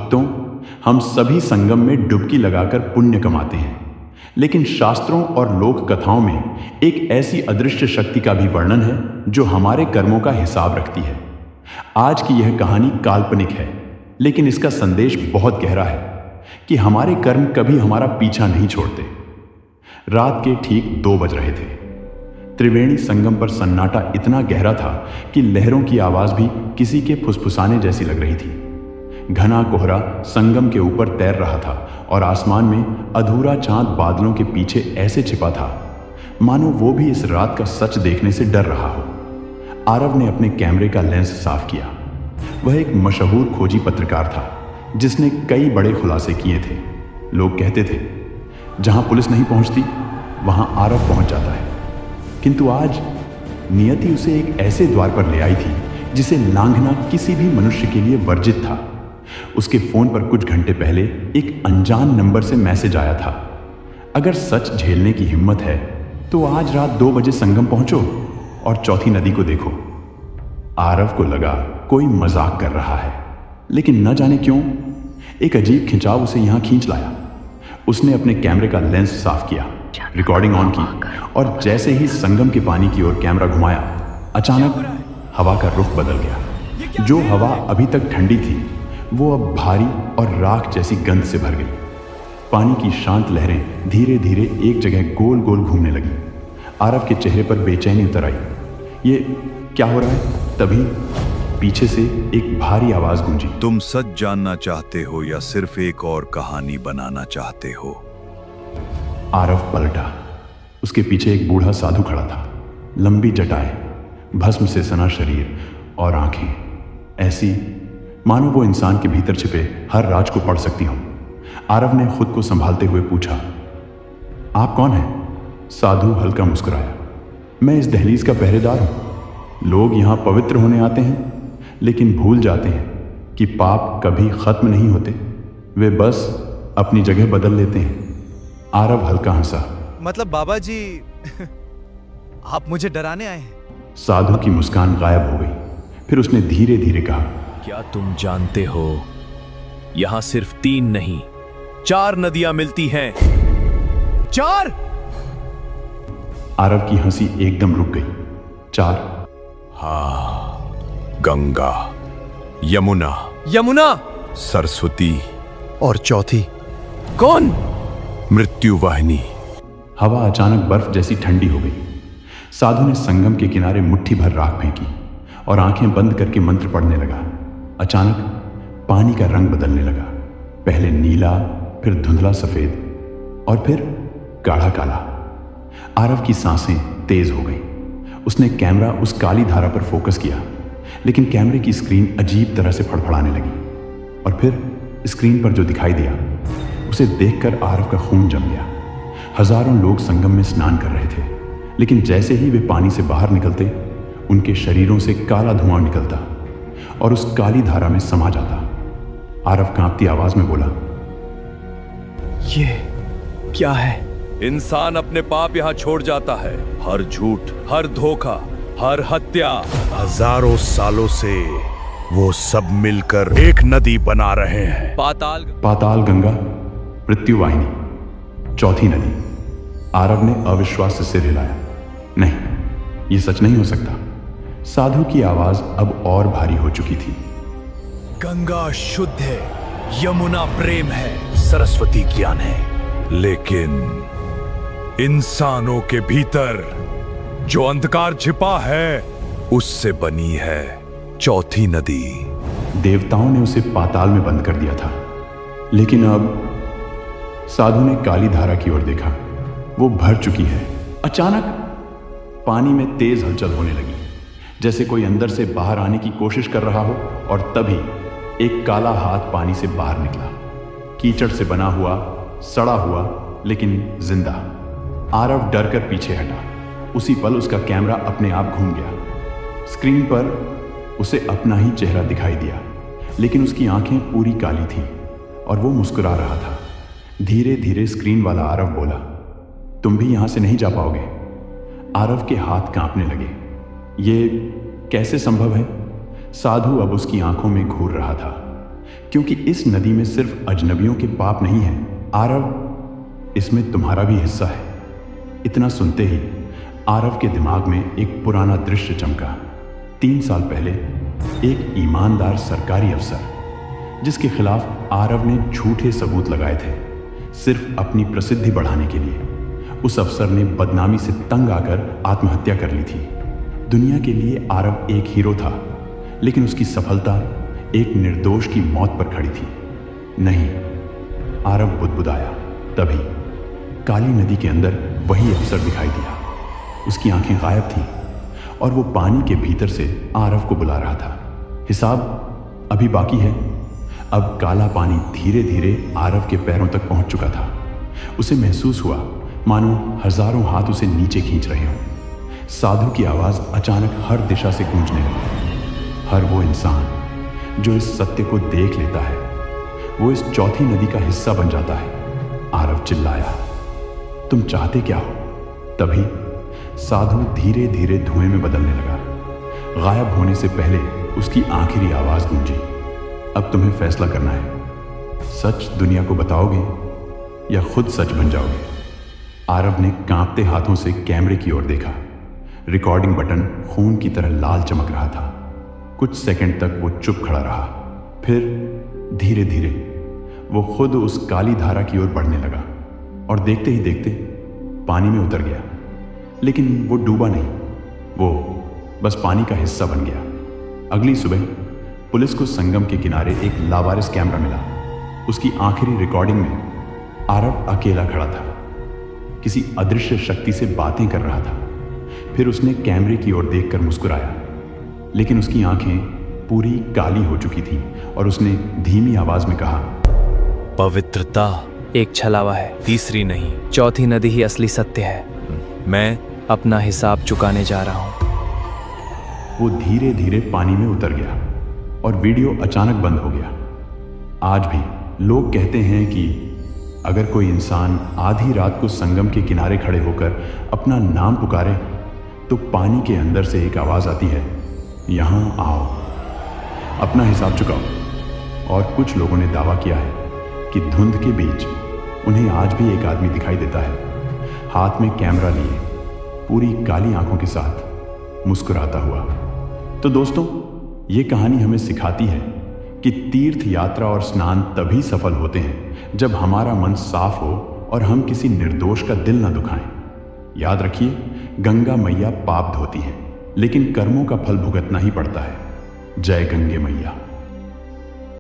भक्तों, हम सभी संगम में डुबकी लगाकर पुण्य कमाते हैं, लेकिन शास्त्रों और लोक कथाओं में एक ऐसी अदृश्य शक्ति का भी वर्णन है जो हमारे कर्मों का हिसाब रखती है। आज की यह कहानी काल्पनिक है, लेकिन इसका संदेश बहुत गहरा है कि हमारे कर्म कभी हमारा पीछा नहीं छोड़ते। रात के ठीक 2 बज रहे थे। त्रिवेणी संगम पर सन्नाटा इतना गहरा था कि लहरों की आवाज भी किसी के फुसफुसाने जैसी लग रही थी। घना कोहरा संगम के ऊपर तैर रहा था और आसमान में अधूरा चांद बादलों के पीछे ऐसे छिपा था मानो वो भी इस रात का सच देखने से डर रहा हो। आरव ने अपने कैमरे का लेंस साफ किया। वह एक मशहूर खोजी पत्रकार था जिसने कई बड़े खुलासे किए थे। लोग कहते थे, जहां पुलिस नहीं पहुंचती वहां आरव पहुंच जाता है। किंतु आज नियति उसे एक ऐसे द्वार पर ले आई थी जिसे लांघना किसी भी मनुष्य के लिए वर्जित था। उसके फोन पर कुछ घंटे पहले एक अनजान नंबर से मैसेज आया था, अगर सच झेलने की हिम्मत है तो आज रात 2 बजे संगम पहुंचो और चौथी नदी को देखो। आरव को लगा कोई मजाक कर रहा है, लेकिन न जाने क्यों एक अजीब खिंचाव उसे यहां खींच लाया। उसने अपने कैमरे का लेंस साफ किया, रिकॉर्डिंग ऑन की और जैसे ही संगम के पानी की ओर कैमरा घुमाया, अचानक हवा का रुख बदल गया। जो हवा अभी तक ठंडी थी वो अब भारी और राख जैसी गंध से भर गई। पानी की शांत लहरें धीरे धीरे एक जगह गोल गोल घूमने लगी। आरव के चेहरे पर बेचैनी उतर आई। ये क्या हो रहा है? तभी पीछे से एक भारी आवाज गूंजी, तुम सच जानना चाहते हो या सिर्फ एक और कहानी बनाना चाहते हो? आरव पलटा। उसके पीछे एक बूढ़ा साधु खड़ा था। लंबी जटाएं, भस्म से सना शरीर और आंखें ऐसी मानो वो इंसान के भीतर छिपे हर राज को पढ़ सकती हों। आरव ने खुद को संभालते हुए पूछा, आप कौन हैं? साधु हल्का मुस्कुराया, मैं इस दहलीज का पहरेदार हूं। लोग यहां पवित्र होने आते हैं, लेकिन भूल जाते हैं कि पाप कभी खत्म नहीं होते, वे बस अपनी जगह बदल लेते हैं। आरव हल्का हंसा, मतलब बाबा जी आप मुझे डराने आए हैं? साधु की मुस्कान गायब हो गई। फिर उसने धीरे धीरे कहा, क्या तुम जानते हो यहां सिर्फ 3 नहीं 4 नदियां मिलती हैं। 4? आरव की हंसी एकदम रुक गई। 4? हाँ, गंगा, यमुना, यमुना, सरस्वती और चौथी कौन? मृत्यु वाहिनी। हवा अचानक बर्फ जैसी ठंडी हो गई। साधु ने संगम के किनारे मुट्ठी भर राख फेंकी और आंखें बंद करके मंत्र पढ़ने लगा। अचानक पानी का रंग बदलने लगा, पहले नीला, फिर धुंधला सफेद और फिर गाढ़ा काला। आरव की सांसें तेज हो गई। उसने कैमरा उस काली धारा पर फोकस किया, लेकिन कैमरे की स्क्रीन अजीब तरह से फड़फड़ाने लगी और फिर स्क्रीन पर जो दिखाई दिया उसे देखकर आरव का खून जम गया। हजारों लोग संगम में स्नान कर रहे थे, लेकिन जैसे ही वे पानी से बाहर निकलते उनके शरीरों से काला धुआं निकलता और उस काली धारा में समा जाता। आरव कांपती आवाज में बोला, ये क्या है? इंसान अपने पाप यहाँ छोड़ जाता है। हर झूठ, हर धोखा, हर हत्या। हजारों सालों से वो सब मिलकर एक नदी बना रहे हैं। पाताल गंगा, मृत्यु वाहिनी, चौथी नदी। आरव ने अविश्वास से सिर हिलाया, नहीं, ये सच नहीं हो सकता। साधु की आवाज अब और भारी हो चुकी थी। गंगा शुद्ध है, यमुना प्रेम है, सरस्वती ज्ञान है, लेकिन इंसानों के भीतर जो अंधकार छिपा है उससे बनी है चौथी नदी। देवताओं ने उसे पाताल में बंद कर दिया था, लेकिन अब साधु ने काली धारा की ओर देखा। वो भर चुकी है। अचानक पानी में तेज हलचल होने लगी, जैसे कोई अंदर से बाहर आने की कोशिश कर रहा हो, और तभी एक काला हाथ पानी से बाहर निकला, कीचड़ से बना हुआ, सड़ा हुआ लेकिन जिंदा। आरव डर कर पीछे हटा। उसी पल उसका कैमरा अपने आप घूम गया। स्क्रीन पर उसे अपना ही चेहरा दिखाई दिया, लेकिन उसकी आंखें पूरी काली थीं और वो मुस्कुरा रहा था। धीरे धीरे स्क्रीन वाला आरव बोला, तुम भी यहां से नहीं जा पाओगे। आरव के हाथ कांपने लगे। ये कैसे संभव है? साधु अब उसकी आंखों में घूर रहा था। क्योंकि इस नदी में सिर्फ अजनबियों के पाप नहीं है आरव, इसमें तुम्हारा भी हिस्सा है। इतना सुनते ही आरव के दिमाग में एक पुराना दृश्य चमका। 3 साल पहले एक ईमानदार सरकारी अफसर जिसके खिलाफ आरव ने झूठे सबूत लगाए थे सिर्फ अपनी प्रसिद्धि बढ़ाने के लिए, उस अफसर ने बदनामी से तंग आकर आत्महत्या कर ली थी। दुनिया के लिए आरव एक हीरो था, लेकिन उसकी सफलता एक निर्दोष की मौत पर खड़ी थी। नहीं, आरव बुदबुदाया। तभी काली नदी के अंदर वही अफसर दिखाई दिया। उसकी आंखें गायब थीं और वो पानी के भीतर से आरव को बुला रहा था। हिसाब अभी बाकी है। अब काला पानी धीरे धीरे आरव के पैरों तक पहुंच चुका था। उसे महसूस हुआ मानो हजारों हाथ उसे नीचे खींच रहे हों। साधु की आवाज अचानक हर दिशा से गूंजने लगी। हर वो इंसान जो इस सत्य को देख लेता है वो इस चौथी नदी का हिस्सा बन जाता है। आरव चिल्लाया, तुम चाहते क्या हो? तभी साधु धीरे धीरे धुएं में बदलने लगा। गायब होने से पहले उसकी आखिरी आवाज गूंजी, अब तुम्हें फैसला करना है। सच दुनिया को बताओगे या खुद सच बन जाओगे? आरव ने कांपते हाथों से कैमरे की ओर देखा। रिकॉर्डिंग बटन खून की तरह लाल चमक रहा था। कुछ सेकंड तक वो चुप खड़ा रहा, फिर धीरे धीरे वो खुद उस काली धारा की ओर बढ़ने लगा और देखते ही देखते पानी में उतर गया। लेकिन वो डूबा नहीं, वो बस पानी का हिस्सा बन गया। अगली सुबह पुलिस को संगम के किनारे एक लावारिस कैमरा मिला। उसकी आखिरी रिकॉर्डिंग में आरव अकेला खड़ा था, किसी अदृश्य शक्ति से बातें कर रहा था। फिर उसने कैमरे की ओर देखकर मुस्कुराया, लेकिन उसकी आंखें पूरी काली हो चुकी थीं और उसने धीमी आवाज में कहा, पवित्रता एक छलावा है, तीसरी नहीं। चौथी नदी ही असली सत्य है। मैं अपना हिसाब चुकाने जा रहा हूं। वो धीरे धीरे पानी में उतर गया और वीडियो अचानक बंद हो गया। आज भी लोग कहते हैं कि अगर कोई इंसान आधी रात को संगम के किनारे खड़े होकर अपना नाम पुकारे तो पानी के अंदर से एक आवाज आती है, यहां आओ, अपना हिसाब चुकाओ। और कुछ लोगों ने दावा किया है कि धुंध के बीच उन्हें आज भी एक आदमी दिखाई देता है, हाथ में कैमरा लिए, पूरी काली आंखों के साथ मुस्कुराता हुआ। तो दोस्तों, ये कहानी हमें सिखाती है कि तीर्थ यात्रा और स्नान तभी सफल होते हैं जब हमारा मन साफ हो और हम किसी निर्दोष का दिल न दुखाएं। याद रखिए, गंगा मैया पाप धोती हैं, लेकिन कर्मों का फल भुगतना ही पड़ता है। जय गंगे मैया।